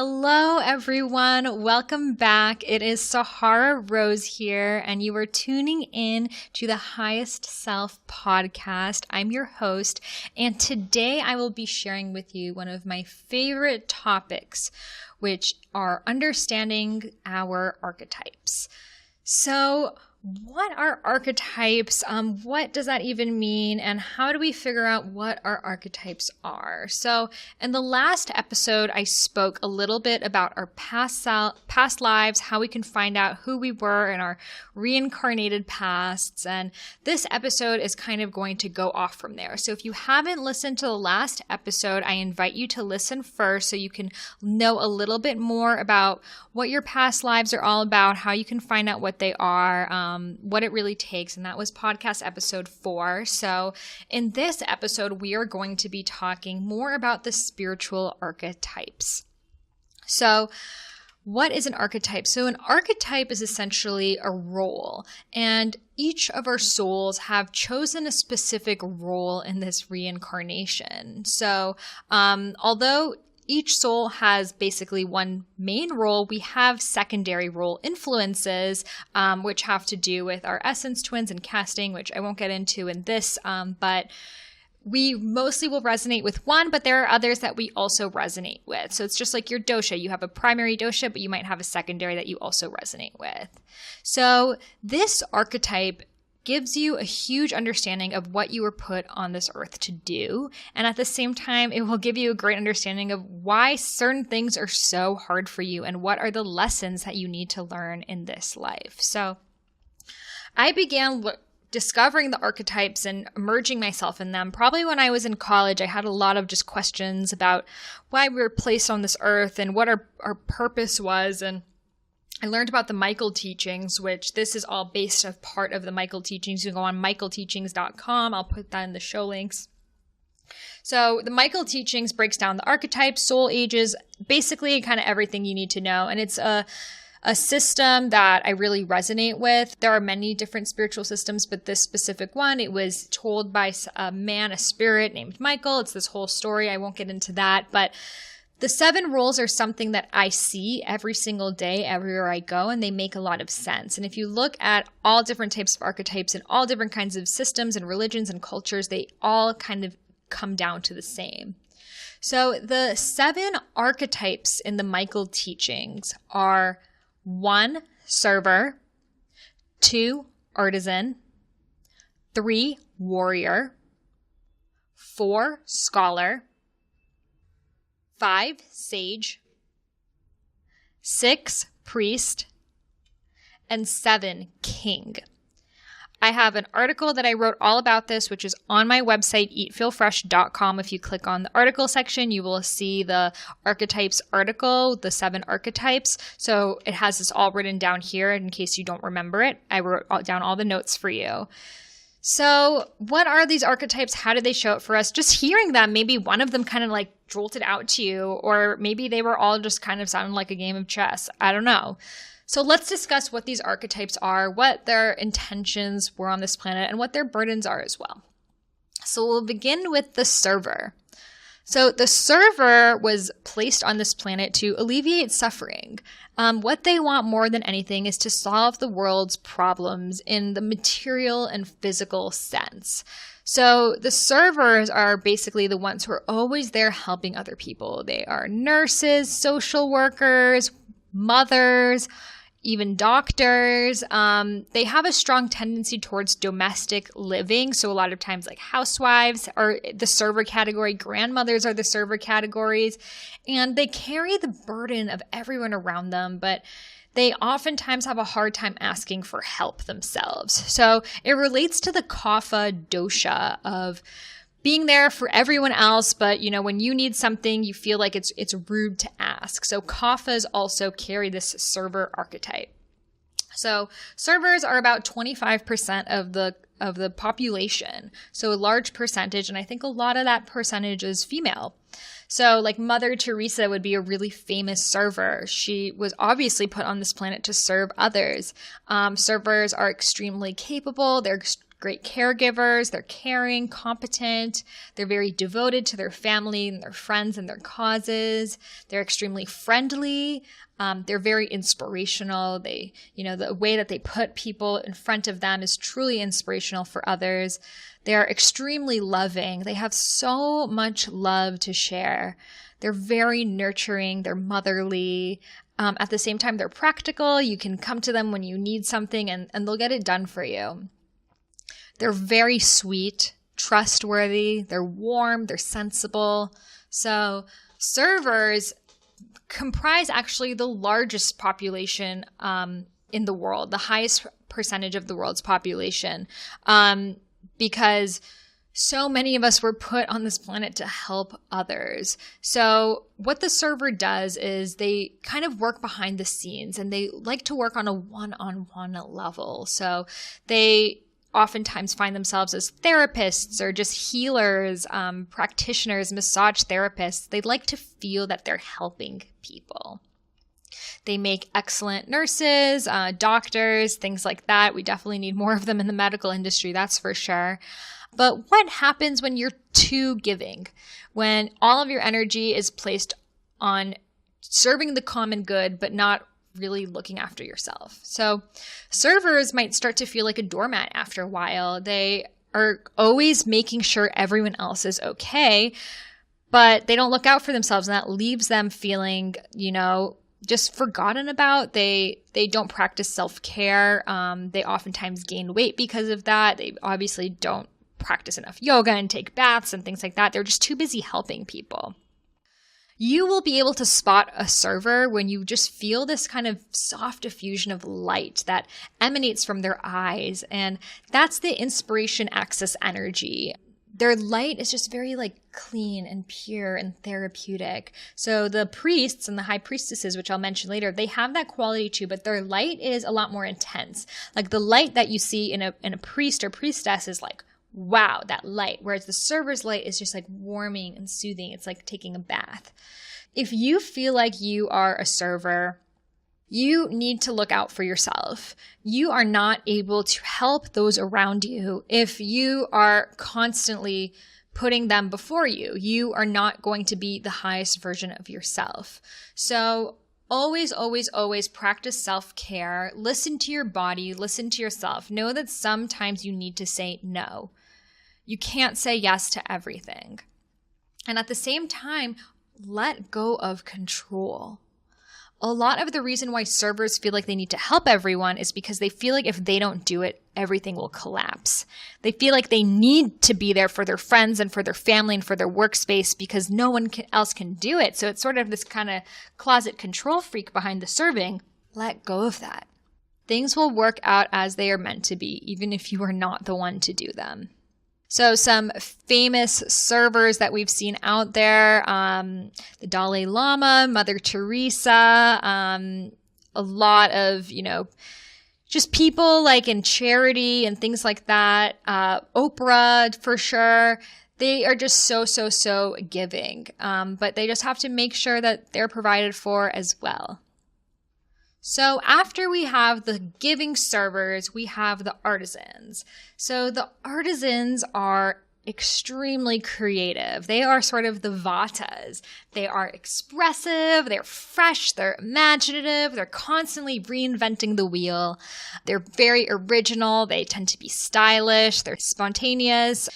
Hello, everyone. Welcome back. It is Sahara Rose here, and you are tuning in to the Highest Self podcast. I'm your host, and today I will be sharing with you one of my favorite topics, which are understanding our archetypes. So, what are archetypes? What does that even mean? And how do we figure out what our archetypes are? So in the last episode, I spoke a little bit about our past lives, how we can find out who we were in our reincarnated pasts. And this episode is kind of going to go off from there. So if you haven't listened to the last episode, I invite you to listen first so you can know a little bit more about what your past lives are all about, how you can find out what they are, what it really takes. And that was podcast episode 4. So in this episode, we are going to be talking more about the spiritual archetypes. So what is an archetype? So an archetype is essentially a role, and each of our souls have chosen a specific role in this reincarnation. So although each soul has basically one main role, we have secondary role influences, which have to do with our essence twins and casting, which I won't get into in this, but we mostly will resonate with one, but there are others that we also resonate with. So it's just like your dosha. You have a primary dosha, but you might have a secondary that you also resonate with. So this archetype gives you a huge understanding of what you were put on this earth to do. And at the same time, it will give you a great understanding of why certain things are so hard for you and what are the lessons that you need to learn in this life. So I began discovering the archetypes and immersing myself in them. Probably when I was in college, I had a lot of just questions about why we were placed on this earth and what our purpose was. And I learned about the Michael teachings, which this is all based on part of the Michael teachings. You can go on michaelteachings.com. I'll put that in the show links. So the Michael teachings breaks down the archetypes, soul ages, basically kind of everything you need to know. And it's a system that I really resonate with. There are many different spiritual systems, but this specific one, it was told by a man, a spirit named Michael. It's this whole story. I won't get into that, but the 7 rules are something that I see every single day, everywhere I go, and they make a lot of sense. And if you look at all different types of archetypes and all different kinds of systems and religions and cultures, they all kind of come down to the same. So the 7 archetypes in the Michael teachings are 1, server, 2, artisan, 3, warrior, 4, scholar, 5, sage, 6, priest, and 7, king. I have an article that I wrote all about this, which is on my website, eatfeelfresh.com. If you click on the article section, you will see the archetypes article, the 7 archetypes. So it has this all written down here in case you don't remember it. I wrote down all the notes for you. So what are these archetypes? How do they show up for us? Just hearing them, maybe one of them kind of like jolted out to you, or maybe they were all just kind of sounding like a game of chess. I don't know. So let's discuss what these archetypes are, what their intentions were on this planet, and what their burdens are as well. So we'll begin with the server. So the server was placed on this planet to alleviate suffering. What they want more than anything is to solve the world's problems in the material and physical sense. So the servers are basically the ones who are always there helping other people. They are nurses, social workers, mothers, even doctors. They have a strong tendency towards domestic living. So a lot of times like housewives are the server category, grandmothers are the server categories, and they carry the burden of everyone around them, but they oftentimes have a hard time asking for help themselves. So it relates to the kapha dosha of being there for everyone else, but when you need something, you feel like it's rude to ask. So kaphas also carry this server archetype. So servers are about 25% of the population. So a large percentage, and I think a lot of that percentage is female. So like Mother Teresa would be a really famous server. She was obviously put on this planet to serve others. Servers are extremely capable. They're great caregivers. They're caring, competent. They're very devoted to their family and their friends and their causes. They're extremely friendly. They're very inspirational. The way that they put people in front of them is truly inspirational for others. They are extremely loving. They have so much love to share. They're very nurturing. They're motherly. At the same time, they're practical. You can come to them when you need something and they'll get it done for you. They're very sweet, trustworthy. They're warm. They're sensible. So servers comprise actually the largest population in the world, the highest percentage of the world's population, because so many of us were put on this planet to help others. So what the server does is they kind of work behind the scenes and they like to work on a one-on-one level. So they oftentimes find themselves as therapists or just healers, practitioners, massage therapists. They like to feel that they're helping people. They make excellent nurses, doctors, things like that. We definitely need more of them in the medical industry, that's for sure. But what happens when you're too giving? When all of your energy is placed on serving the common good, but not really looking after yourself. So servers might start to feel like a doormat after a while. They are always making sure everyone else is okay, but they don't look out for themselves, and that leaves them feeling, just forgotten about. They don't practice self-care. They oftentimes gain weight because of that. They obviously don't practice enough yoga and take baths and things like that. They're just too busy helping people. You will be able to spot a server when you just feel this kind of soft diffusion of light that emanates from their eyes. And that's the inspiration axis energy. Their light is just very clean and pure and therapeutic. So the priests and the high priestesses, which I'll mention later, they have that quality too, but their light is a lot more intense. Like the light that you see in a priest or priestess is wow, that light. Whereas the server's light is just warming and soothing. It's like taking a bath. If you feel like you are a server, you need to look out for yourself. You are not able to help those around you if you are constantly putting them before you. You are not going to be the highest version of yourself. So always, always, always practice self-care. Listen to your body. Listen to yourself. Know that sometimes you need to say no. You can't say yes to everything. And at the same time, let go of control. A lot of the reason why servers feel like they need to help everyone is because they feel like if they don't do it, everything will collapse. They feel like they need to be there for their friends and for their family and for their workspace because no one else can do it. So it's sort of this kind of closet control freak behind the serving. Let go of that. Things will work out as they are meant to be, even if you are not the one to do them. So some famous servers that we've seen out there, the Dalai Lama, Mother Teresa, a lot of, just people in charity and things like that. Oprah, for sure. They are just so giving, but they just have to make sure that they're provided for as well. So after we have the giving servers, we have the artisans. So the artisans are extremely creative. They are sort of the vatas. They are expressive, they're fresh, they're imaginative, they're constantly reinventing the wheel. They're very original, they tend to be stylish, they're spontaneous.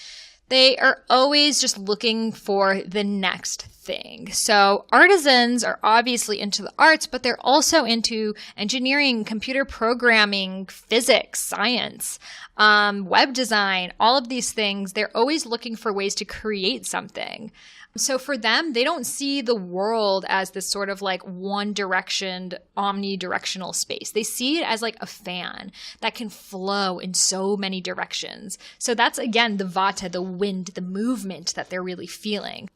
They are always just looking for the next thing. So artisans are obviously into the arts, but they're also into engineering, computer programming, physics, science, web design, all of these things. They're always looking for ways to create something. So for them, they don't see the world as this sort of one direction, omnidirectional space. They see it as a fan that can flow in so many directions. So that's, again, the vata, the wind, the movement that they're really feeling.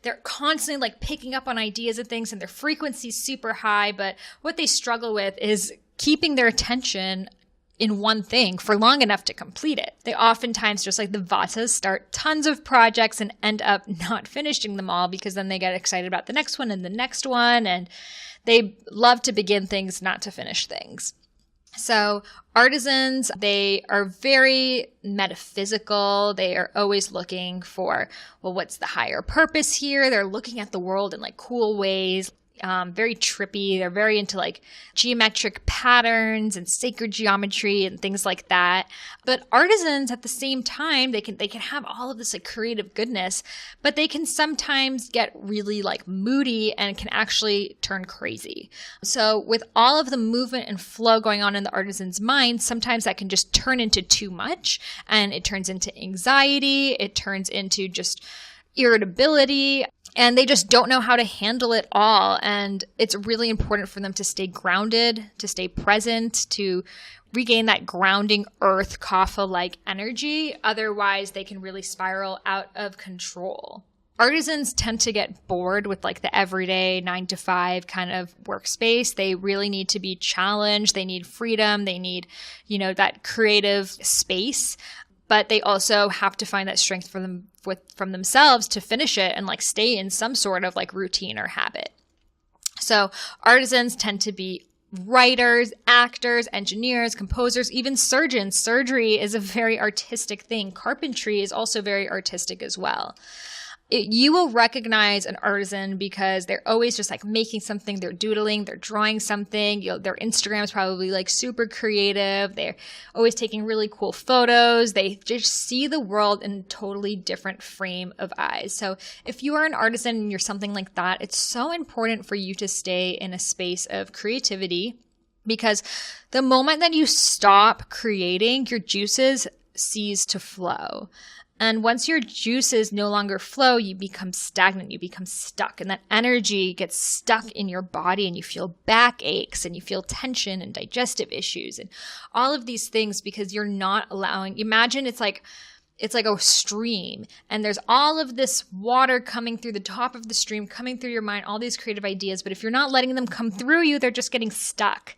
They're constantly picking up on ideas and things, and their frequency is super high. But what they struggle with is keeping their attention in one thing for long enough to complete it. They oftentimes, just like the vatas, start tons of projects and end up not finishing them all because then they get excited about the next one and the next one, and they love to begin things, not to finish things. So artisans, they are very metaphysical. They are always looking for, well, what's the higher purpose here? They're looking at the world in like cool ways. Very trippy. They're very into like geometric patterns and sacred geometry and things like that. But artisans at the same time, they can have all of this like creative goodness, but they can sometimes get really like moody and can actually turn crazy. So with all of the movement and flow going on in the artisan's mind, sometimes that can just turn into too much, and it turns into anxiety. It turns into just irritability. And they just don't know how to handle it all. And it's really important for them to stay grounded, to stay present, to regain that grounding earth kapha-like energy. Otherwise, they can really spiral out of control. Artisans tend to get bored with like the everyday 9 to 5 kind of workspace. They really need to be challenged. They need freedom. They need, that creative space. But they also have to find that strength from themselves to finish it and like stay in some sort of like routine or habit. So artisans tend to be writers, actors, engineers, composers, even surgeons. Surgery is a very artistic thing. Carpentry is also very artistic as well. You will recognize an artisan because they're always just like making something, they're doodling, they're drawing something. Their Instagram is probably like super creative. They're always taking really cool photos. They just see the world in a totally different frame of eyes. So if you are an artisan and you're something like that, it's so important for you to stay in a space of creativity, because the moment that you stop creating, your juices cease to flow. And once your juices no longer flow, you become stagnant, you become stuck, and that energy gets stuck in your body, and you feel backaches and you feel tension and digestive issues and all of these things because you're not allowing. Imagine it's like a stream, and there's all of this water coming through the top of the stream, coming through your mind, all these creative ideas. But if you're not letting them come through you, they're just getting stuck.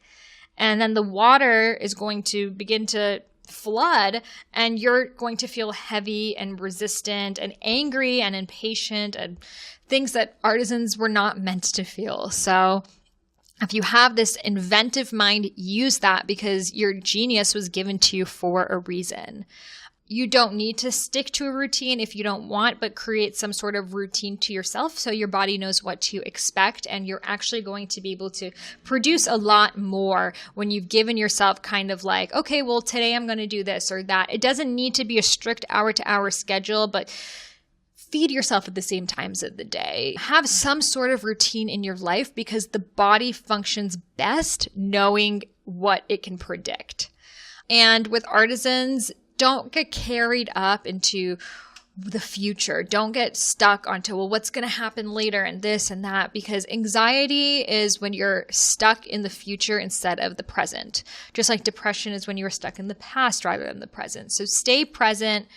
And then the water is going to begin to flood, and you're going to feel heavy and resistant and angry and impatient and things that artisans were not meant to feel. So if you have this inventive mind, use that, because your genius was given to you for a reason. You don't need to stick to a routine if you don't want, but create some sort of routine to yourself so your body knows what to expect, and you're actually going to be able to produce a lot more when you've given yourself kind of like, okay, well, today I'm going to do this or that. It doesn't need to be a strict hour-to-hour schedule, but feed yourself at the same times of the day. Have some sort of routine in your life, because the body functions best knowing what it can predict. And with artisans, don't get carried up into the future. Don't get stuck onto, well, what's going to happen later and this and that, because anxiety is when you're stuck in the future instead of the present. Just like depression is when you were stuck in the past rather than the present. So stay present.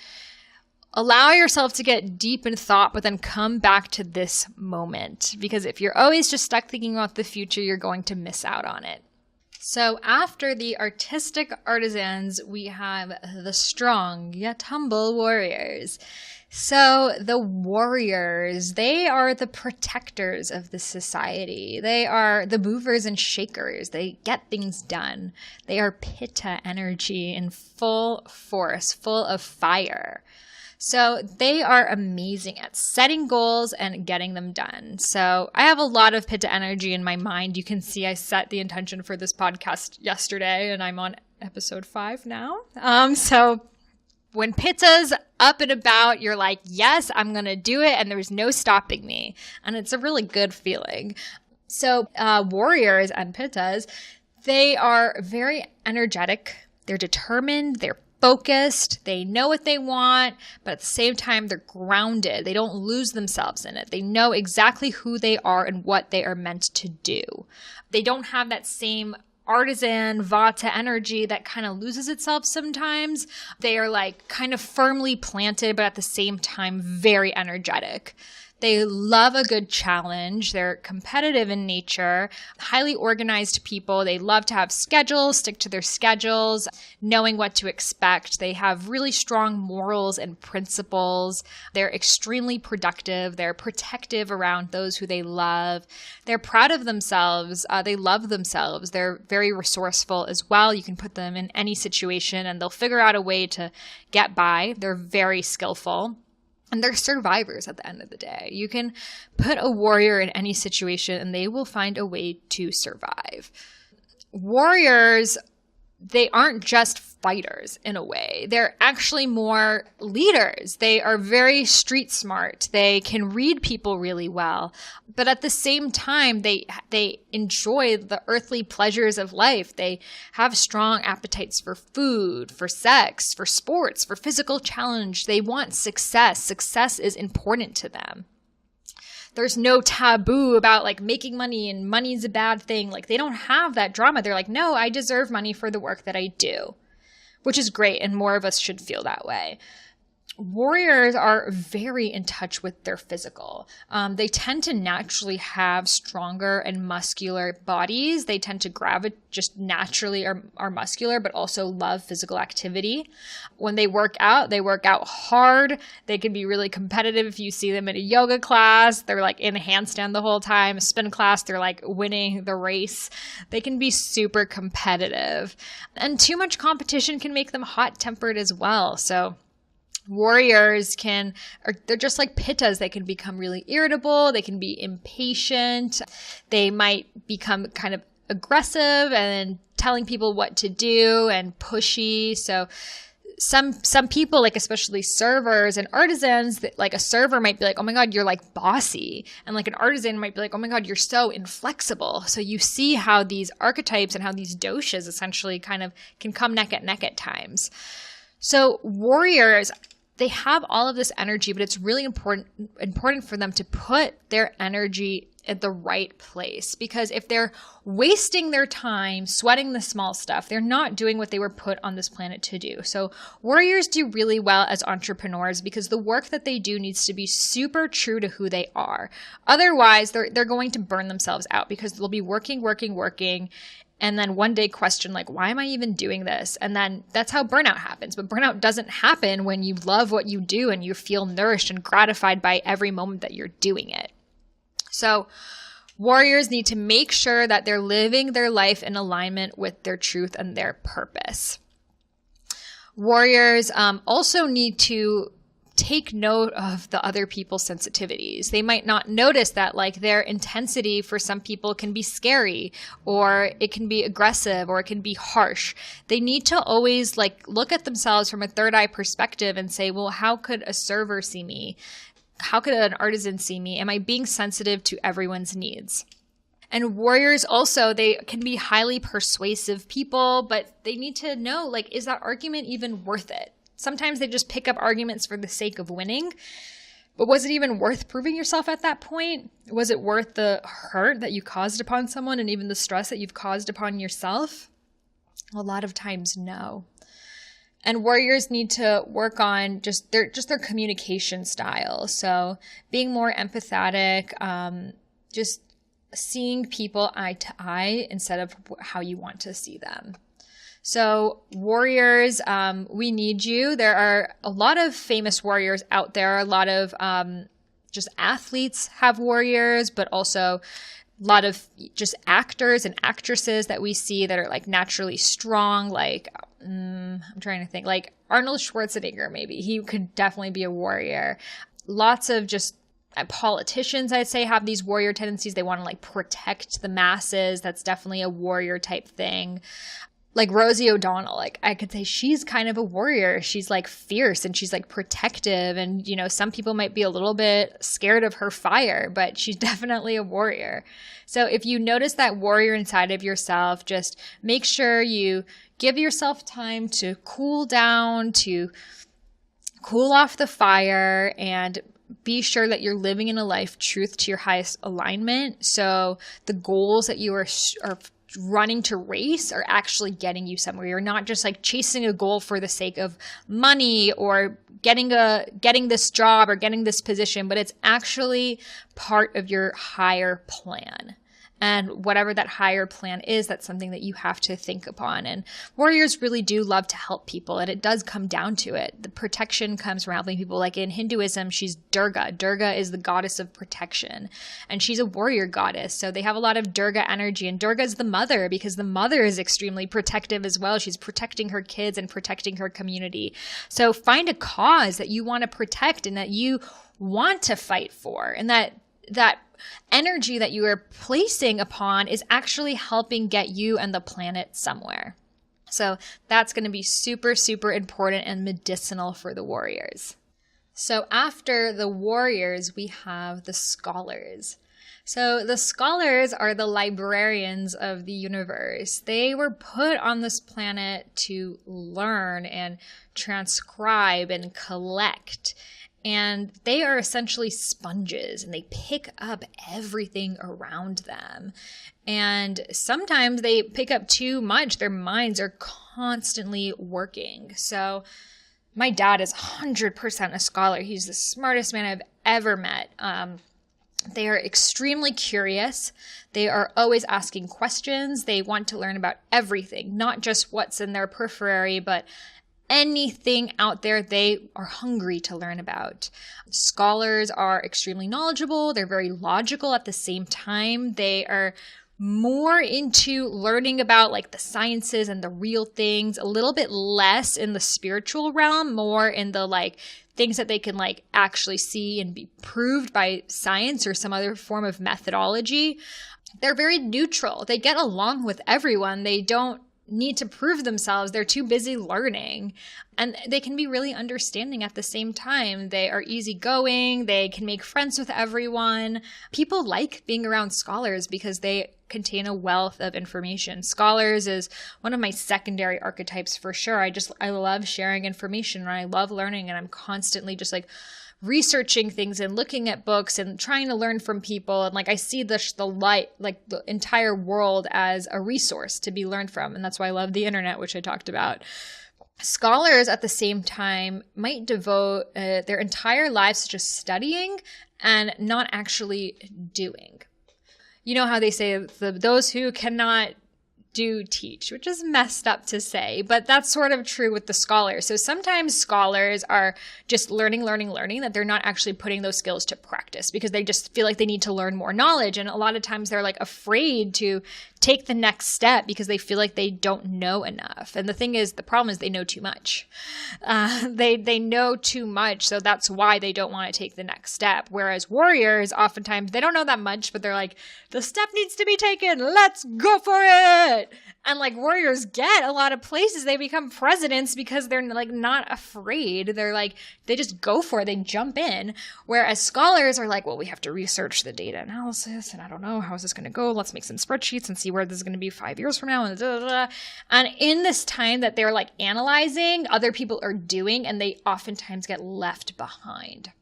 Allow yourself to get deep in thought, but then come back to this moment, because if you're always just stuck thinking about the future, you're going to miss out on it. So after the artistic artisans, we have the strong yet humble warriors. So the warriors, they are the protectors of the society. They are the movers and shakers. They get things done. They are pitta energy in full force, full of fire. So they are amazing at setting goals and getting them done. So I have a lot of pitta energy in my mind. You can see I set the intention for this podcast yesterday, and I'm on episode 5 now. So when pitta's up and about, you're like, yes, I'm going to do it, and there's no stopping me. And it's a really good feeling. So warriors and pittas, they are very energetic. They're determined. They're focused, they know what they want, but at the same time, they're grounded. They don't lose themselves in it. They know exactly who they are and what they are meant to do. They don't have that same artisan vata energy that kind of loses itself sometimes. They are like kind of firmly planted, but at the same time, very energetic. They love a good challenge. They're competitive in nature, highly organized people. They love to have schedules, stick to their schedules, knowing what to expect. They have really strong morals and principles. They're extremely productive. They're protective around those who they love. They're proud of themselves. They love themselves. They're very resourceful as well. You can put them in any situation and they'll figure out a way to get by. They're very skillful. And they're survivors at the end of the day. You can put a warrior in any situation and they will find a way to survive. Warriors, they aren't just fighters in a way. They're actually more leaders. They are very street smart. They can read people really well. But at the same time, they enjoy the earthly pleasures of life. They have strong appetites for food, for sex, for sports, for physical challenge. They want success. Success is important to them. There's no taboo about like making money and money's a bad thing. Like they don't have that drama. They're like, no, I deserve money for the work that I do, which is great. And more of us should feel that way. Warriors are very in touch with their physical. They tend to naturally have stronger and muscular bodies. They tend to gravitate just naturally are muscular, but also love physical activity. When they work out hard. They can be really competitive. If you see them in a yoga class, they're like in a handstand the whole time. A spin class, they're like winning the race. They can be super competitive. And too much competition can make them hot-tempered as well. So warriors they're just like pittas. They can become really irritable. They can be impatient. They might become kind of aggressive and telling people what to do and pushy. So some people, like especially servers and artisans, that like a server might be like, oh my God, you're like bossy. And like an artisan might be like, oh my God, you're so inflexible. So you see how these archetypes and how these doshas essentially kind of can come neck at neck at times. So warriors, they have all of this energy, but it's really important for them to put their energy at the right place. Because if they're wasting their time sweating the small stuff, they're not doing what they were put on this planet to do. So warriors do really well as entrepreneurs because the work that they do needs to be super true to who they are. Otherwise, they're going to burn themselves out because they'll be working, and then one day question like, why am I even doing this? And then that's how burnout happens. But burnout doesn't happen when you love what you do and you feel nourished and gratified by every moment that you're doing it. So warriors need to make sure that they're living their life in alignment with their truth and their purpose. Warriors also need to take note of the other people's sensitivities. They might not notice that like their intensity for some people can be scary, or it can be aggressive, or it can be harsh. They need to always like look at themselves from a third eye perspective and say, well, how could a server see me? How could an artisan see me? Am I being sensitive to everyone's needs? And warriors also, they can be highly persuasive people, but they need to know, like, is that argument even worth it? Sometimes they just pick up arguments for the sake of winning. But was it even worth proving yourself at that point? Was it worth the hurt that you caused upon someone and even the stress that you've caused upon yourself? A lot of times, no. And warriors need to work on just their communication style. So being more empathetic, just seeing people eye to eye instead of how you want to see them. So warriors, we need you. There are a lot of famous warriors out there. A lot of just athletes have warriors, but also a lot of just actors and actresses that we see that are like naturally strong. Like, I'm trying to think, like Arnold Schwarzenegger, maybe. He could definitely be a warrior. Lots of just politicians, I'd say, have these warrior tendencies. They want to like protect the masses. That's definitely a warrior type thing. Like Rosie O'Donnell, like I could say she's kind of a warrior. She's like fierce and she's like protective. And, you know, some people might be a little bit scared of her fire, but she's definitely a warrior. So if you notice that warrior inside of yourself, just make sure you give yourself time to cool down, to cool off the fire, and be sure that you're living in a life truth to your highest alignment. So the goals that you are running to race are actually getting you somewhere. You're not just like chasing a goal for the sake of money or getting this job or getting this position, but it's actually part of your higher plan. And whatever that higher plan is, that's something that you have to think upon. And warriors really do love to help people. And it does come down to it. The protection comes from helping people. Like in Hinduism, she's Durga. Durga is the goddess of protection. And she's a warrior goddess. So they have a lot of Durga energy. And Durga is the mother, because the mother is extremely protective as well. She's protecting her kids and protecting her community. So find a cause that you want to protect and that you want to fight for. And that energy that you are placing upon is actually helping get you and the planet somewhere. So that's going to be super, super important and medicinal for the warriors. So after the warriors, we have the scholars. So the scholars are the librarians of the universe. They were put on this planet to learn and transcribe and collect. And they are essentially sponges, and they pick up everything around them. And sometimes they pick up too much. Their minds are constantly working. So my dad is 100% a scholar. He's the smartest man I've ever met. They are extremely curious. They are always asking questions. They want to learn about everything, not just what's in their periphery, but anything out there they are hungry to learn about. Scholars are extremely knowledgeable. They're very logical at the same time. They are more into learning about like the sciences and the real things, a little bit less in the spiritual realm, more in the like things that they can like actually see and be proved by science or some other form of methodology. They're very neutral. They get along with everyone. They don't need to prove themselves. They're too busy learning, and they can be really understanding at the same time. They are easygoing. They can make friends with everyone. People like being around scholars because they contain a wealth of information. Scholars is one of my secondary archetypes for sure. I love sharing information, and I love learning, and I'm constantly just like researching things and looking at books and trying to learn from people. And like, I see the entire world as a resource to be learned from. And that's why I love the internet, which I talked about. Scholars at the same time might devote their entire lives to just studying and not actually doing. You know how they say those who cannot do teach, which is messed up to say, but that's sort of true with the scholars. So sometimes scholars are just learning, that they're not actually putting those skills to practice because they just feel like they need to learn more knowledge. And a lot of times they're like afraid to take the next step because they feel like they don't know enough. And the problem is they know too much. They know too much. So that's why they don't want to take the next step. Whereas warriors, oftentimes they don't know that much, but they're like, the step needs to be taken. Let's go for it. And like warriors get a lot of places. They become presidents because they're like not afraid. They're like, they just go for it. They jump in. Whereas scholars are like, well, we have to research the data analysis, and I don't know, how is this going to go? Let's make some spreadsheets and see where this is going to be 5 years from now. And in this time that they're like analyzing, other people are doing, and they oftentimes get left behind.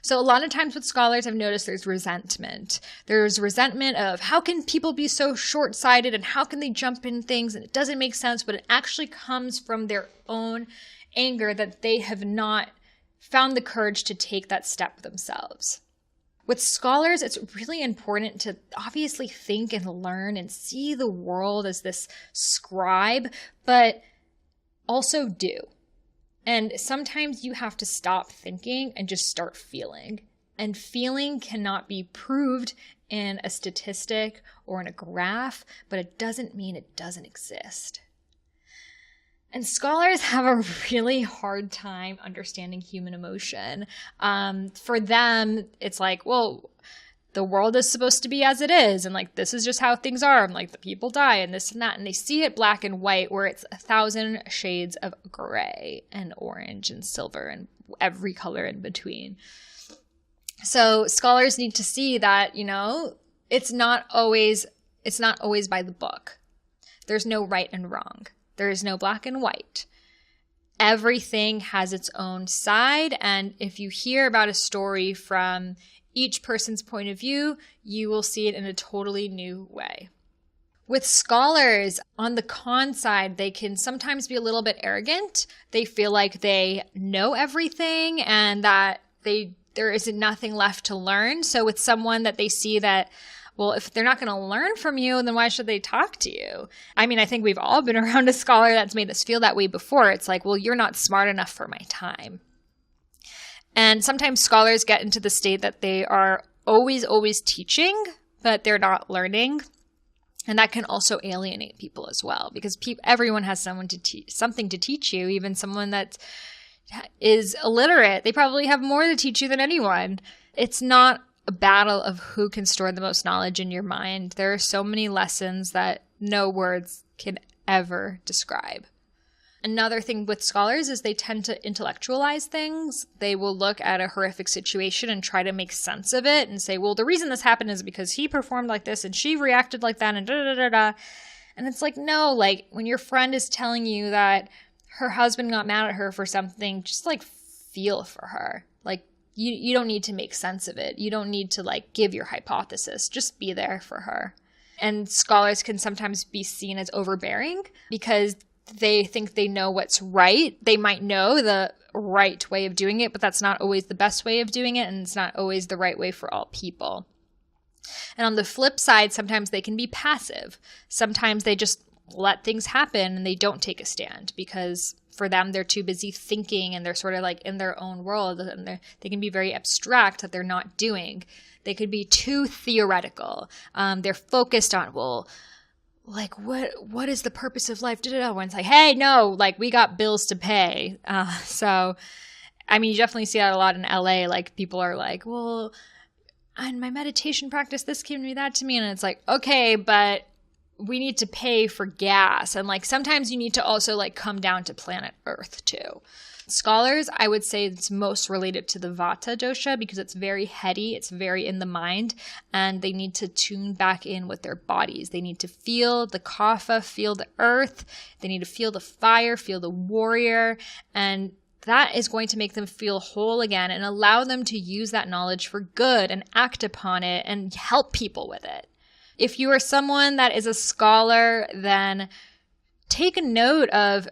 So a lot of times with scholars, I've noticed there's resentment. There's resentment of how can people be so short-sighted and how can they jump in things and it doesn't make sense, but it actually comes from their own anger that they have not found the courage to take that step themselves. With scholars, it's really important to obviously think and learn and see the world as this scribe, but also do. And sometimes you have to stop thinking and just start feeling. And feeling cannot be proved in a statistic or in a graph, but it doesn't mean it doesn't exist. And scholars have a really hard time understanding human emotion. For them, it's like, well, the world is supposed to be as it is. And like, this is just how things are. And like, the people die and this and that. And they see it black and white where it's 1,000 shades of gray and orange and silver and every color in between. So scholars need to see that, it's not always by the book. There's no right and wrong. There is no black and white. Everything has its own side. And if you hear about a story from each person's point of view, you will see it in a totally new way. With scholars, on the con side, they can sometimes be a little bit arrogant. They feel like they know everything and that there isn't nothing left to learn. So with someone that they see that, well, if they're not going to learn from you, then why should they talk to you? I mean, I think we've all been around a scholar that's made us feel that way before. It's like, well, you're not smart enough for my time. And sometimes scholars get into the state that they are always teaching, but they're not learning. And that can also alienate people as well, because everyone has something to teach you, even someone that is illiterate. They probably have more to teach you than anyone. It's not a battle of who can store the most knowledge in your mind. There are so many lessons that no words can ever describe. Another thing with scholars is they tend to intellectualize things. They will look at a horrific situation and try to make sense of it and say, well, the reason this happened is because he performed like this and she reacted like that and da-da-da-da-da. And it's like, no, like when your friend is telling you that her husband got mad at her for something, just like feel for her. Like you don't need to make sense of it. You don't need to like give your hypothesis. Just be there for her. And scholars can sometimes be seen as overbearing because they think they know what's right. They might know the right way of doing it, but that's not always the best way of doing it, and it's not always the right way for all people. And on the flip side, sometimes they can be passive. Sometimes they just let things happen and they don't take a stand because for them, they're too busy thinking and they're sort of like in their own world, and they can be very abstract that they're not doing. They could be too theoretical. They're focused on, well, like, what is the purpose of life? When it's like, hey, no, like we got bills to pay. So, I mean, you definitely see that a lot in LA. Like people are like, well, in my meditation practice, this came to me, that to me. And it's like, okay, but we need to pay for gas. And like, sometimes you need to also like come down to planet Earth too. Scholars, I would say it's most related to the Vata dosha because it's very heady, it's very in the mind, and they need to tune back in with their bodies. They need to feel the kapha, feel the earth, they need to feel the fire, feel the warrior, and that is going to make them feel whole again and allow them to use that knowledge for good and act upon it and help people with it. If you are someone that is a scholar, then take a note of,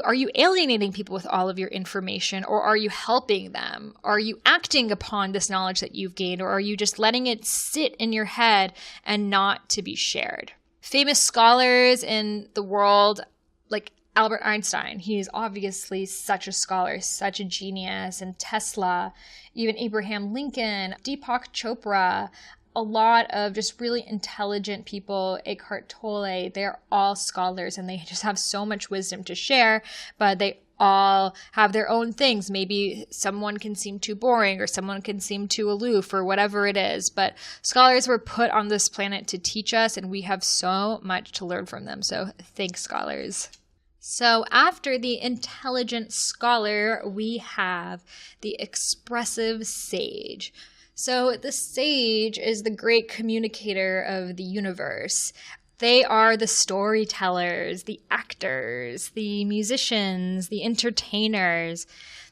are you alienating people with all of your information, or are you helping them? Are you acting upon this knowledge that you've gained, or are you just letting it sit in your head and not to be shared? Famous scholars in the world, like Albert Einstein, he's obviously such a scholar, such a genius, and Tesla, even Abraham Lincoln, Deepak Chopra, a lot of just really intelligent people, Eckhart Tolle, they're all scholars and they just have so much wisdom to share, but they all have their own things. Maybe someone can seem too boring or someone can seem too aloof or whatever it is, but scholars were put on this planet to teach us and we have so much to learn from them. So thanks, scholars. So after the intelligent scholar, we have the expressive sage. So the sage is the great communicator of the universe. They are the storytellers, the actors, the musicians, the entertainers.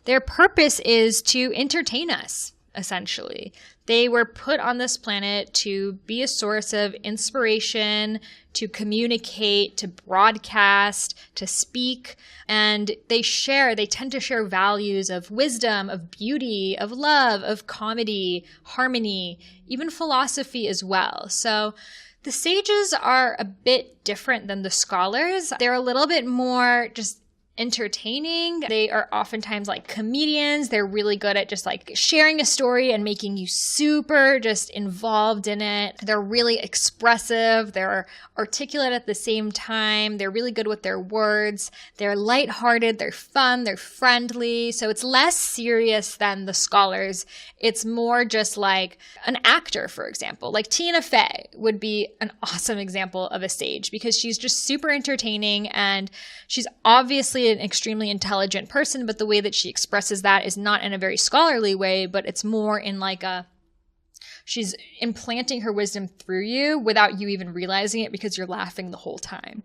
Their purpose is to entertain us, essentially. They were put on this planet to be a source of inspiration, to communicate, to broadcast, to speak, and they tend to share values of wisdom, of beauty, of love, of comedy, harmony, even philosophy as well. So the sages are a bit different than the scholars. They're a little bit more just entertaining. They are oftentimes like comedians. They're really good at just like sharing a story and making you super just involved in it. They're really expressive. They're articulate at the same time. They're really good with their words. They're lighthearted. They're fun. They're friendly. So it's less serious than the scholars. It's more just like an actor, for example. Like Tina Fey would be an awesome example of a sage because she's just super entertaining and she's obviously an extremely intelligent person, but the way that she expresses that is not in a very scholarly way, but it's more in like she's implanting her wisdom through you without you even realizing it because you're laughing the whole time.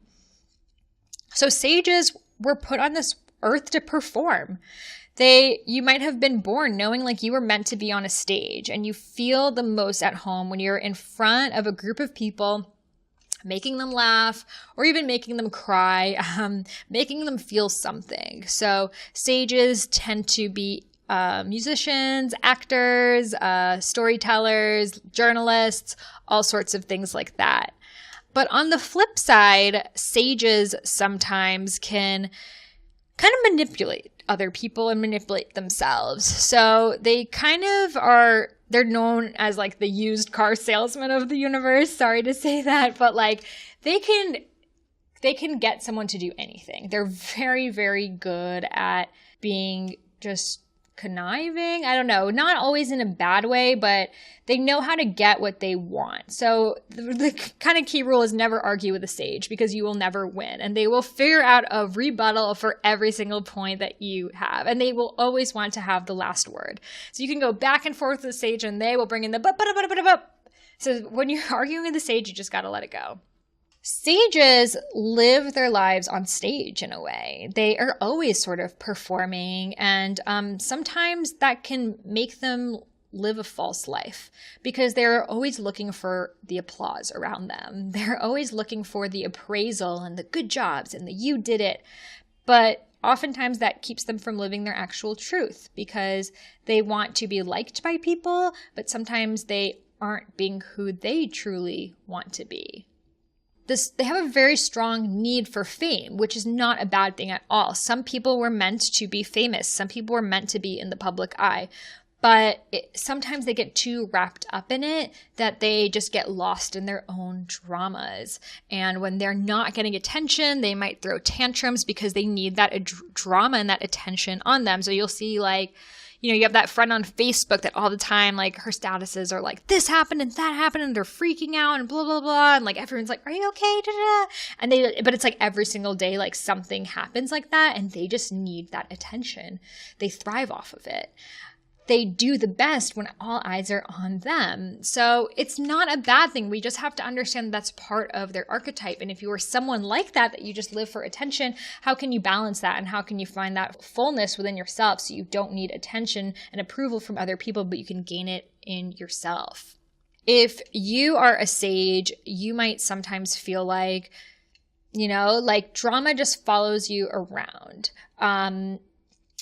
So sages were put on this earth to perform. You might have been born knowing like you were meant to be on a stage, and you feel the most at home when you're in front of a group of people making them laugh, or even making them cry, making them feel something. So sages tend to be musicians, actors, storytellers, journalists, all sorts of things like that. But on the flip side, sages sometimes can kind of manipulate other people and manipulate themselves. So they kind of are, they're known as like the used car salesman of the universe. Sorry to say that, but like they can get someone to do anything. They're very, very good at being just conniving. I don't know, not always in a bad way, but they know how to get what they want. So the kind of key rule is never argue with a sage, because you will never win. And they will figure out a rebuttal for every single point that you have. And they will always want to have the last word. So you can go back and forth with the sage and they will bring in the but. So when you're arguing with the sage, you just got to let it go. Sages live their lives on stage in a way. They are always sort of performing, and sometimes that can make them live a false life because they're always looking for the applause around them. They're always looking for the appraisal and the good jobs and the you did it. But oftentimes that keeps them from living their actual truth because they want to be liked by people, but sometimes they aren't being who they truly want to be. They have a very strong need for fame, which is not a bad thing at all. Some people were meant to be famous. Some people were meant to be in the public eye. But sometimes they get too wrapped up in it that they just get lost in their own dramas. And when they're not getting attention, they might throw tantrums because they need that drama and that attention on them. So you'll see like, you have that friend on Facebook that all the time, like her statuses are like, this happened and that happened and they're freaking out and blah, blah, blah. And like, everyone's like, are you okay? Da-da-da. And but it's like every single day, like something happens like that and they just need that attention. They thrive off of it. They do the best when all eyes are on them. So it's not a bad thing. We just have to understand that's part of their archetype. And if you are someone like that you just live for attention, how can you balance that? And how can you find that fullness within yourself so you don't need attention and approval from other people, but you can gain it in yourself? If you are a sage, you might sometimes feel like, like drama just follows you around.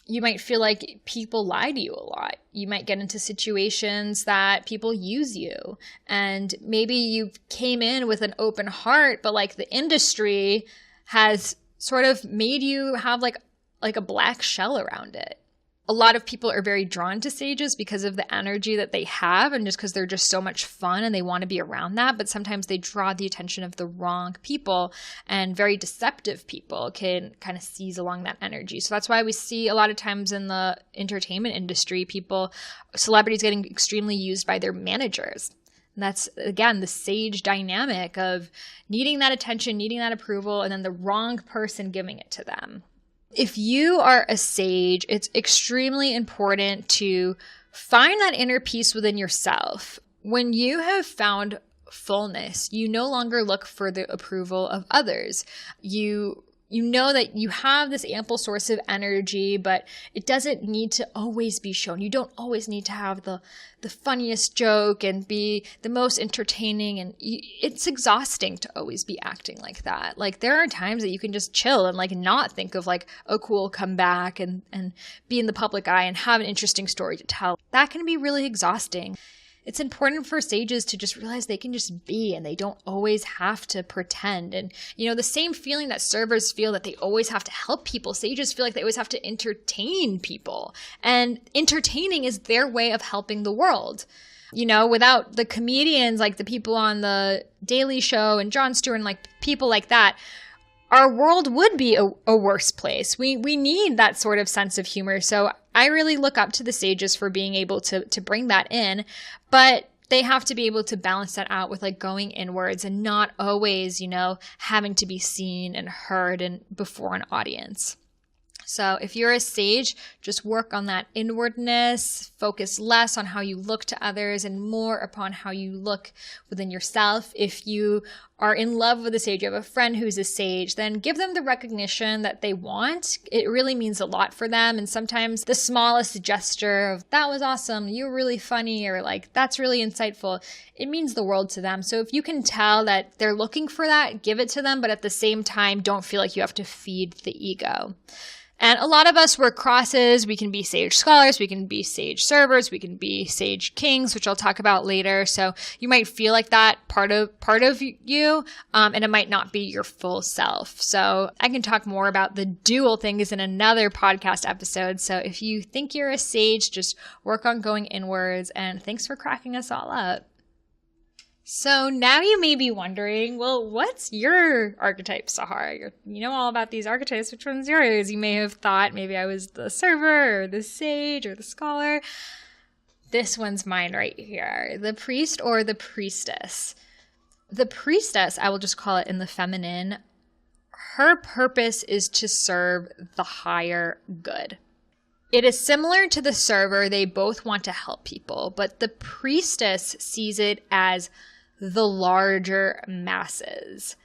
You might feel like people lie to you a lot. You might get into situations that people use you. And maybe you came in with an open heart, but like the industry has sort of made you have like a black shell around it. A lot of people are very drawn to sages because of the energy that they have and just because they're just so much fun and they want to be around that. But sometimes they draw the attention of the wrong people, and very deceptive people can kind of seize along that energy. So that's why we see a lot of times in the entertainment industry, celebrities getting extremely used by their managers. And that's, again, the sage dynamic of needing that attention, needing that approval, and then the wrong person giving it to them. If you are a sage, it's extremely important to find that inner peace within yourself. When you have found fullness, you no longer look for the approval of others. You know that you have this ample source of energy, but it doesn't need to always be shown. You don't always need to have the funniest joke and be the most entertaining. And it's exhausting to always be acting like that. Like there are times that you can just chill and like not think of like a cool comeback and be in the public eye and have an interesting story to tell. That can be really exhausting. It's important for sages to just realize they can just be and they don't always have to pretend. And, the same feeling that servers feel that they always have to help people, sages feel like they always have to entertain people. And entertaining is their way of helping the world. Without the comedians, like the people on the Daily Show and Jon Stewart and like people like that, our world would be a worse place. We need that sort of sense of humor. So I really look up to the sages for being able to bring that in, but they have to be able to balance that out with like going inwards and not always, having to be seen and heard and before an audience. So if you're a sage, just work on that inwardness, focus less on how you look to others and more upon how you look within yourself. If you are in love with a sage, you have a friend who's a sage, then give them the recognition that they want. It really means a lot for them. And sometimes the smallest gesture of, that was awesome, you were really funny, or like, that's really insightful, it means the world to them. So if you can tell that they're looking for that, give it to them, but at the same time, don't feel like you have to feed the ego. And a lot of us work crosses. We can be sage scholars, we can be sage servers, we can be sage kings, which I'll talk about later. So you might feel like that part of you, and it might not be your full self. So I can talk more about the dual things in another podcast episode. So if you think you're a sage, just work on going inwards, and thanks for cracking us all up. So now you may be wondering, well, what's your archetype, Sahara? You know all about these archetypes. Which one's yours? You may have thought maybe I was the server or the sage or the scholar. This one's mine right here, the priest or the priestess. The priestess, I will just call it in the feminine, her purpose is to serve the higher good. It is similar to the server. They both want to help people, but the priestess sees it as the larger masses.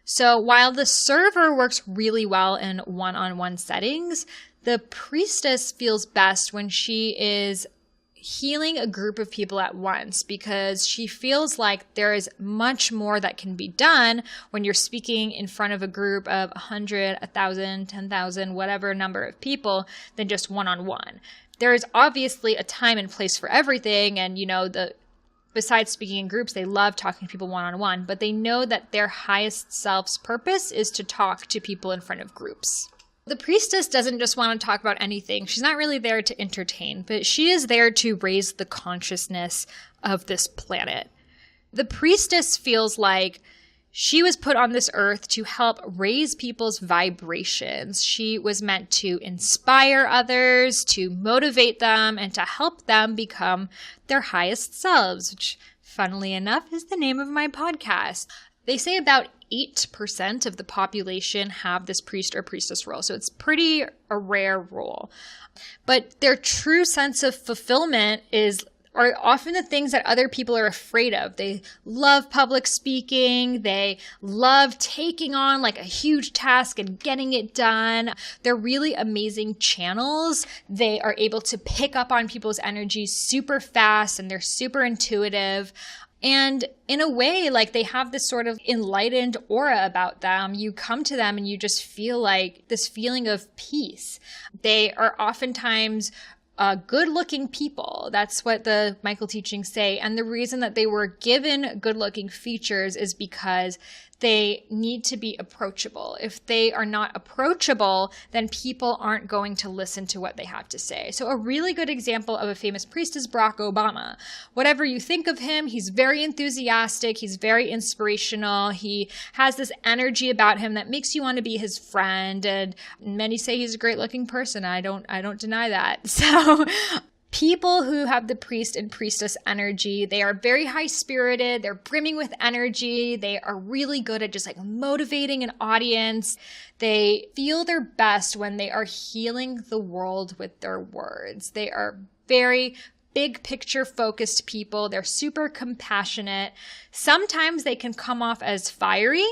So while the server works really well in one-on-one settings, the priestess feels best when she is healing a group of people at once, because she feels like there is much more that can be done when you're speaking in front of a group of 100, 1,000, 10,000, whatever number of people than just one-on-one. There is obviously a time and place for everything, and besides speaking in groups, they love talking to people one-on-one, but they know that their highest self's purpose is to talk to people in front of groups. The priestess doesn't just want to talk about anything. She's not really there to entertain, but she is there to raise the consciousness of this planet. The priestess feels like she was put on this earth to help raise people's vibrations. She was meant to inspire others, to motivate them, and to help them become their highest selves, which, funnily enough, is the name of my podcast. They say about 8% of the population have this priest or priestess role, so it's pretty a rare role. But their true sense of fulfillment are often the things that other people are afraid of. They love public speaking. They love taking on like a huge task and getting it done. They're really amazing channels. They are able to pick up on people's energy super fast, and they're super intuitive. And in a way, like, they have this sort of enlightened aura about them. You come to them and you just feel like this feeling of peace. They are oftentimes good-looking people. That's what the Michael teachings say. And the reason that they were given good-looking features is because they need to be approachable. If they are not approachable, then people aren't going to listen to what they have to say. So a really good example of a famous priest is Barack Obama. Whatever you think of him, he's very enthusiastic. He's very inspirational. He has this energy about him that makes you want to be his friend. And many say he's a great-looking person. I don't deny that. So people who have the priest and priestess energy, they are very high-spirited, they're brimming with energy, they are really good at just like motivating an audience. They feel their best when they are healing the world with their words. They are very big picture focused people. They're super compassionate. Sometimes they can come off as fiery,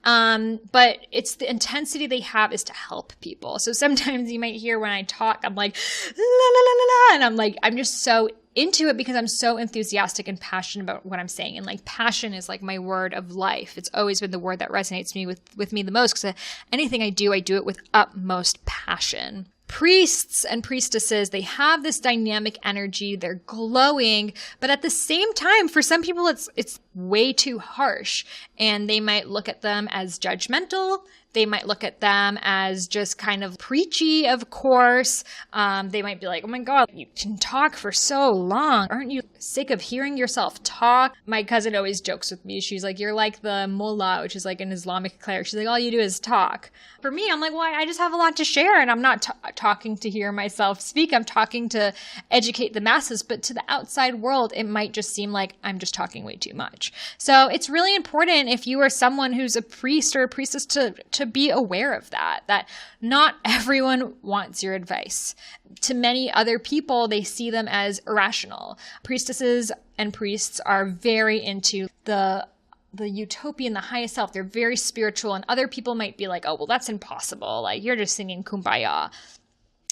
but it's the intensity they have is to help people. So sometimes you might hear when I talk, I'm like, la, la, la, la, la, and I'm like, I'm just so into it because I'm so enthusiastic and passionate about what I'm saying. And like, passion is like my word of life. It's always been the word that resonates with me the most, because anything I do it with utmost passion. Priests and priestesses, they have this dynamic energy. They're glowing, but at the same time, for some people, it's way too harsh, and they might look at them as judgmental. They might look at them as just kind of preachy, of course. They might be like, oh my God, you can talk for so long. Aren't you sick of hearing yourself talk? My cousin always jokes with me. She's like, you're like the mullah, which is like an Islamic cleric. She's like, all you do is talk. For me, I'm like, well, I just have a lot to share, and I'm not talking to hear myself speak. I'm talking to educate the masses, but to the outside world, it might just seem like I'm just talking way too much. So it's really important, if you are someone who's a priest or a priestess, to be aware of that not everyone wants your advice. To many other people, they see them as irrational. Priestesses and priests are very into the the utopian, the highest self. They're very spiritual, and other people might be like, oh, well, that's impossible. Like, you're just singing Kumbaya.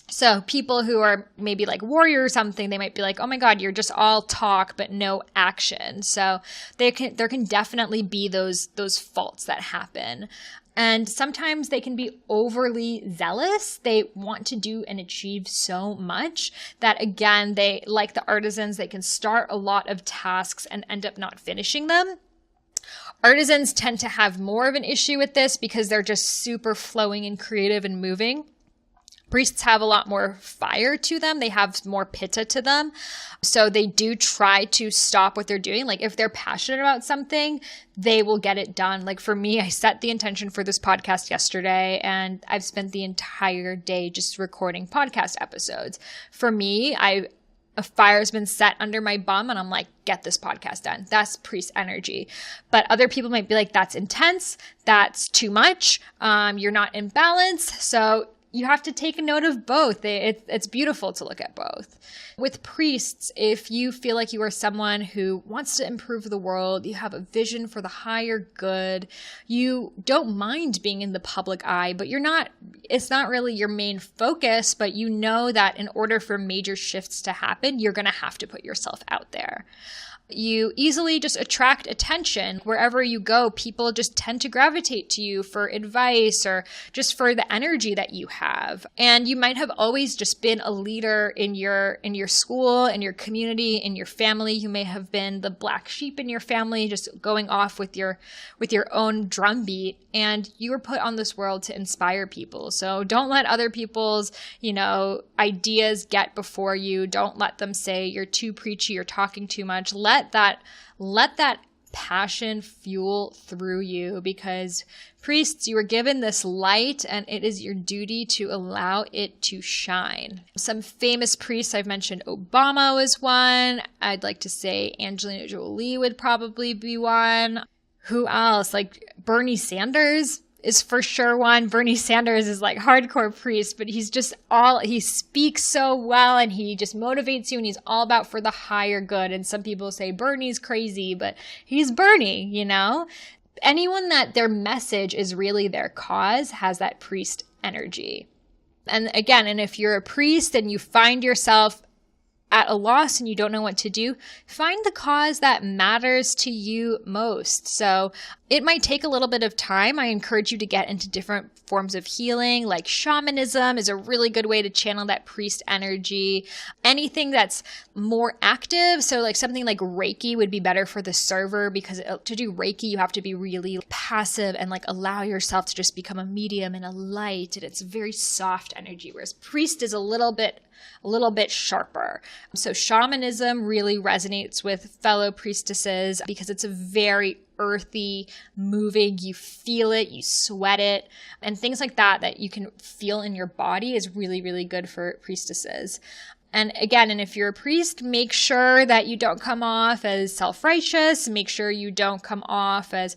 So people who are maybe like warrior or something, they might be like, oh my God, you're just all talk, but no action. So there can definitely be those faults that happen. And sometimes they can be overly zealous. They want to do and achieve so much that, again, they, like the artisans, they can start a lot of tasks and end up not finishing them. Artisans tend to have more of an issue with this because they're just super flowing and creative and moving. Priests have a lot more fire to them. They have more pitta to them. So they do try to stop what they're doing. Like if they're passionate about something, they will get it done. Like for me, I set the intention for this podcast yesterday, and I've spent the entire day just recording podcast episodes. For me, a fire's been set under my bum and I'm like, get this podcast done. That's priest energy. But other people might be like, that's intense. That's too much. You're not in balance. So you have to take a note of both. It's beautiful to look at both. With priests, if you feel like you are someone who wants to improve the world, you have a vision for the higher good, you don't mind being in the public eye, but it's not really your main focus, but you know that in order for major shifts to happen, you're going to have to put yourself out there. You easily just attract attention. Wherever you go, people just tend to gravitate to you for advice or just for the energy that you have. And you might have always just been a leader in your school, in your community, in your family. You may have been the black sheep in your family, just going off with your own drumbeat. And you were put on this world to inspire people. So don't let other people's, ideas get before you. Don't let them say you're too preachy, you're talking too much. Let that passion fuel through you, because priests, you were given this light and it is your duty to allow it to shine. Some famous priests, I've mentioned Obama was one. I'd like to say Angelina Jolie would probably be one. Who else? Like Bernie Sanders is for sure one. Bernie Sanders is like hardcore priest, but he speaks so well and he just motivates you and he's all about for the higher good. And some people say Bernie's crazy, but he's Bernie, Anyone that their message is really their cause has that priest energy. And again, if you're a priest and you find yourself at a loss and you don't know what to do, find the cause that matters to you most. So it might take a little bit of time. I encourage you to get into different forms of healing, like shamanism is a really good way to channel that priest energy. Anything that's more active, so like something like Reiki would be better for the server, because to do Reiki, you have to be really passive and like allow yourself to just become a medium and a light, and it's very soft energy, whereas priest is a little bit sharper. So shamanism really resonates with fellow priestesses because it's a very earthy, moving, you feel it, you sweat it, and things like that you can feel in your body is really, really good for priestesses. And again, if you're a priest, make sure that you don't come off as self-righteous, make sure you don't come off as,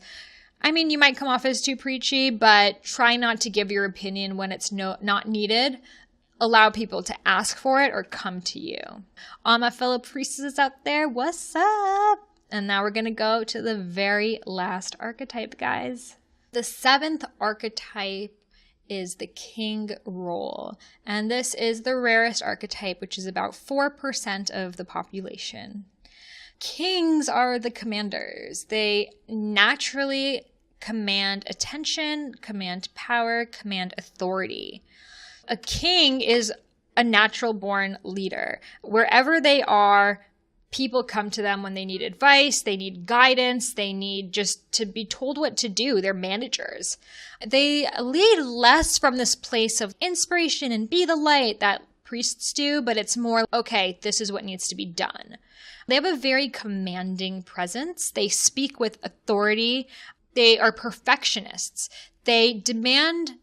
you might come off as too preachy, but try not to give your opinion when it's not needed. Allow people to ask for it or come to you. All my fellow priestesses out there, what's up? And now we're going to go to the very last archetype, guys. The 7th archetype is the king role. And this is the rarest archetype, which is about 4% of the population. Kings are the commanders. They naturally command attention, command power, command authority. A king is a natural born leader. Wherever they are, people come to them when they need advice, they need guidance, they need just to be told what to do. They're managers. They lead less from this place of inspiration and be the light that priests do, but it's more, okay, this is what needs to be done. They have a very commanding presence. They speak with authority. They are perfectionists. They demand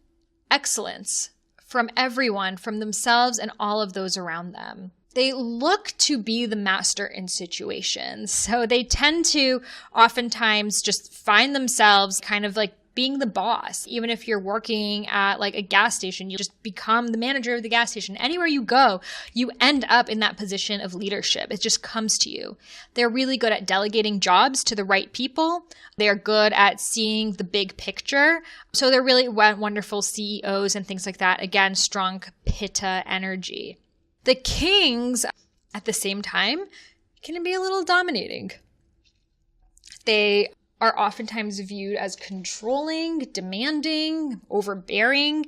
excellence from everyone, from themselves and all of those around them. They look to be the master in situations. So they tend to oftentimes just find themselves kind of like being the boss. Even if you're working at like a gas station, you just become the manager of the gas station. Anywhere you go, you end up in that position of leadership. It just comes to you. They're really good at delegating jobs to the right people. They're good at seeing the big picture. So they're really wonderful CEOs and things like that. Again, strong Pitta energy. The kings, at the same time, can be a little dominating. They are oftentimes viewed as controlling, demanding, overbearing,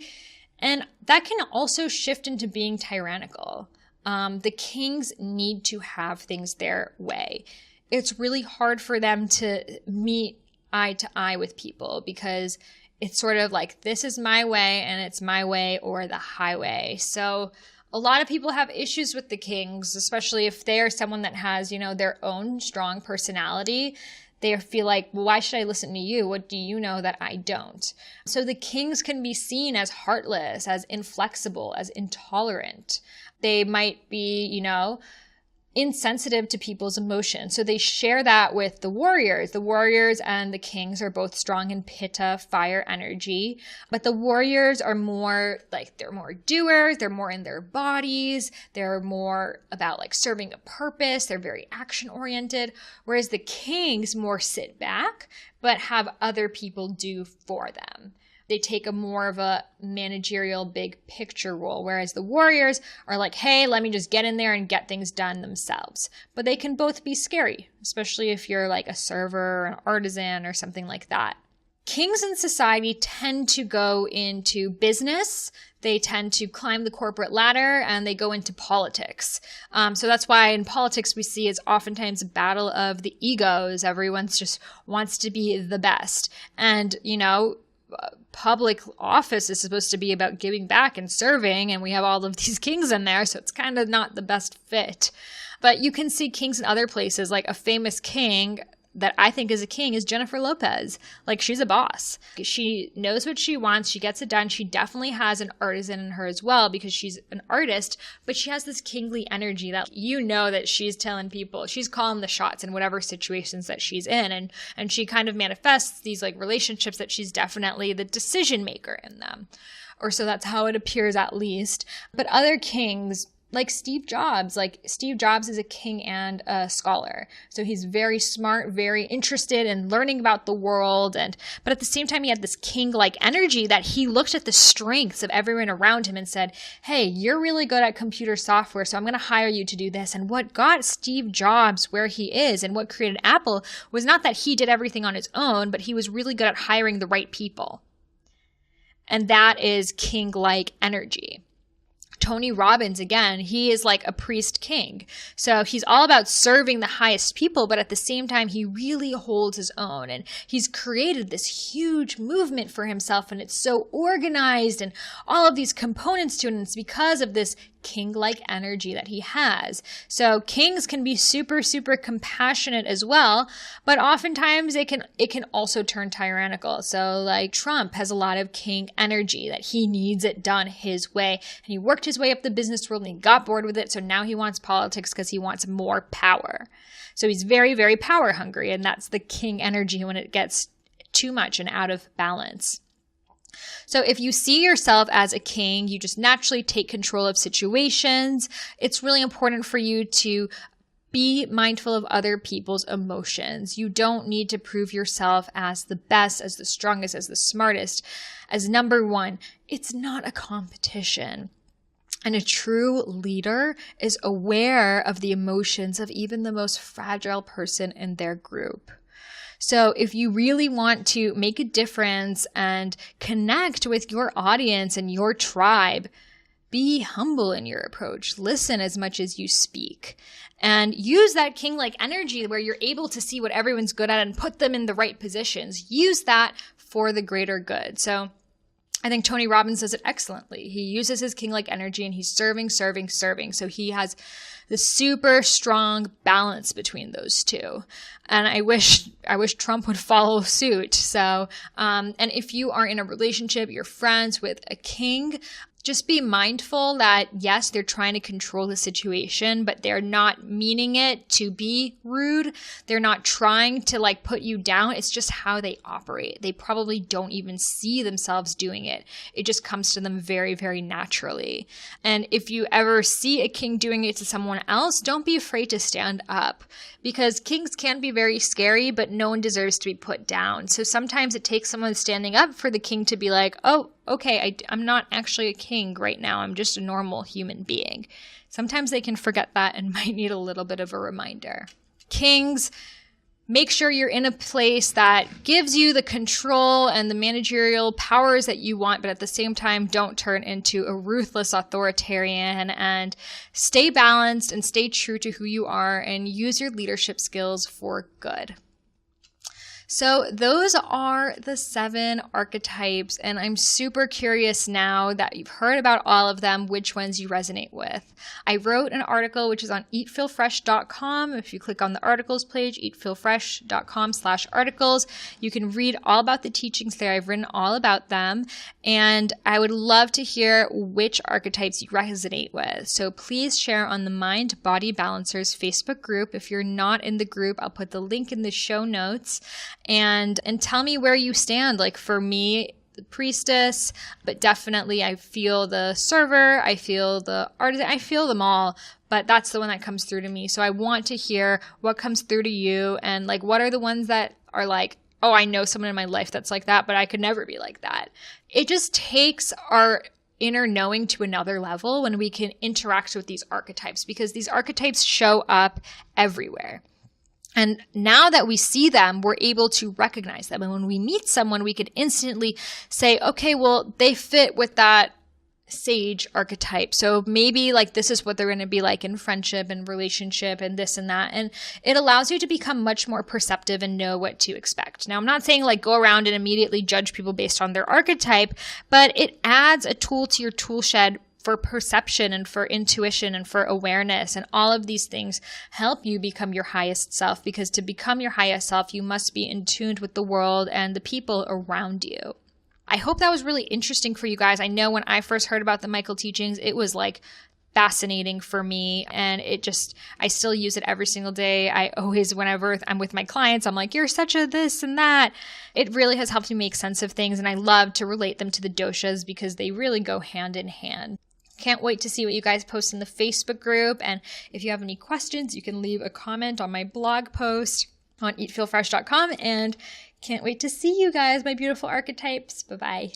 and that can also shift into being tyrannical. The kings need to have things their way. It's really hard for them to meet eye to eye with people because it's sort of like, this is my way and it's my way or the highway. So a lot of people have issues with the kings, especially if they are someone that has, their own strong personality. They feel like, well, why should I listen to you? What do you know that I don't? So the kings can be seen as heartless, as inflexible, as intolerant. They might be, insensitive to people's emotions. So they share that with the warriors. The warriors and the kings are both strong in Pitta, fire energy, but the warriors are more like, they're more doers, they're more in their bodies, they're more about like serving a purpose, they're very action oriented, whereas the kings more sit back, but have other people do for them. They take a more of a managerial big picture role, whereas the warriors are like, hey, let me just get in there and get things done themselves. But they can both be scary, especially if you're like a server or an artisan or something like that. Kings in society tend to go into business. They tend to climb the corporate ladder and they go into politics. So that's why in politics we see it's oftentimes a battle of the egos. Everyone just wants to be the best. And, public office is supposed to be about giving back and serving, and we have all of these kings in there, so it's kind of not the best fit. But you can see kings in other places, like a famous king that I think is a king is Jennifer Lopez. Like, she's a boss. She knows what she wants. She gets it done. She definitely has an artisan in her as well because she's an artist, but she has this kingly energy that that she's telling people, she's calling the shots in whatever situations that she's in. And she kind of manifests these like relationships that she's definitely the decision maker in them. Or so that's how it appears at least. But other kings, like Steve Jobs is a king and a scholar. So he's very smart, very interested in learning about the world. But at the same time, he had this king-like energy that he looked at the strengths of everyone around him and said, hey, you're really good at computer software, so I'm going to hire you to do this. And what got Steve Jobs where he is and what created Apple was not that he did everything on his own, but he was really good at hiring the right people. And that is king-like energy. Tony Robbins, again, he is like a priest king. So he's all about serving the highest people, but at the same time, he really holds his own. And he's created this huge movement for himself, and it's so organized and all of these components to it. And it's because of this king-like energy that he has. So kings can be super, super compassionate as well, but oftentimes it can also turn tyrannical. So like Trump has a lot of king energy that he needs it done his way. And he worked his way up the business world and he got bored with it. So now he wants politics because he wants more power. So he's very, very power hungry. And that's the king energy when it gets too much and out of balance. So if you see yourself as a king, you just naturally take control of situations. It's really important for you to be mindful of other people's emotions. You don't need to prove yourself as the best, as the strongest, as the smartest, as number one. It's not a competition. And a true leader is aware of the emotions of even the most fragile person in their group. So if you really want to make a difference and connect with your audience and your tribe, be humble in your approach. Listen as much as you speak. And use that king-like energy where you're able to see what everyone's good at and put them in the right positions. Use that for the greater good. So I think Tony Robbins does it excellently. He uses his king-like energy and he's serving. So he has the super strong balance between those two. And I wish Trump would follow suit. So, and if you are in a relationship, you're friends with a king, Just be mindful that, yes, they're trying to control the situation, but they're not meaning it to be rude. They're not trying to like put you down. It's just how they operate. They probably don't even see themselves doing it. It just comes to them very, very naturally. And if you ever see a king doing it to someone else, don't be afraid to stand up, because kings can be very scary, but no one deserves to be put down. So sometimes it takes someone standing up for the king to be like, oh, okay, I'm not actually a king right now. I'm just a normal human being. Sometimes they can forget that and might need a little bit of a reminder. Kings, make sure you're in a place that gives you the control and the managerial powers that you want, but at the same time, don't turn into a ruthless authoritarian, and stay balanced and stay true to who you are and use your leadership skills for good. So those are the 7 archetypes, and I'm super curious now that you've heard about all of them, which ones you resonate with. I wrote an article which is on eatfeelfresh.com. If you click on the articles page, eatfeelfresh.com/articles, you can read all about the teachings there. I've written all about them, and I would love to hear which archetypes you resonate with. So please share on the Mind Body Balancers Facebook group. If you're not in the group, I'll put the link in the show notes. And tell me where you stand. Like for me, the priestess, but definitely I feel the server, I feel the artisan, I feel them all, but that's the one that comes through to me. So I want to hear what comes through to you, and like what are the ones that are like, oh, I know someone in my life that's like that, but I could never be like that. It just takes our inner knowing to another level when we can interact with these archetypes, because these archetypes show up everywhere. And now that we see them, we're able to recognize them. And when we meet someone, we could instantly say, okay, well, they fit with that sage archetype. So maybe like this is what they're going to be like in friendship and relationship and this and that. And it allows you to become much more perceptive and know what to expect. Now, I'm not saying like go around and immediately judge people based on their archetype, but it adds a tool to your tool shed for perception and for intuition and for awareness. And all of these things help you become your highest self, because to become your highest self, you must be in tune with the world and the people around you. I hope that was really interesting for you guys. I know when I first heard about the Michael teachings, it was like fascinating for me, and I still use it every single day. I always, whenever I'm with my clients, I'm like, you're such a this and that. It really has helped me make sense of things, and I love to relate them to the doshas because they really go hand in hand. Can't wait to see what you guys post in the Facebook group. And if you have any questions, you can leave a comment on my blog post on eatfeelfresh.com. And can't wait to see you guys, my beautiful archetypes. Bye-bye.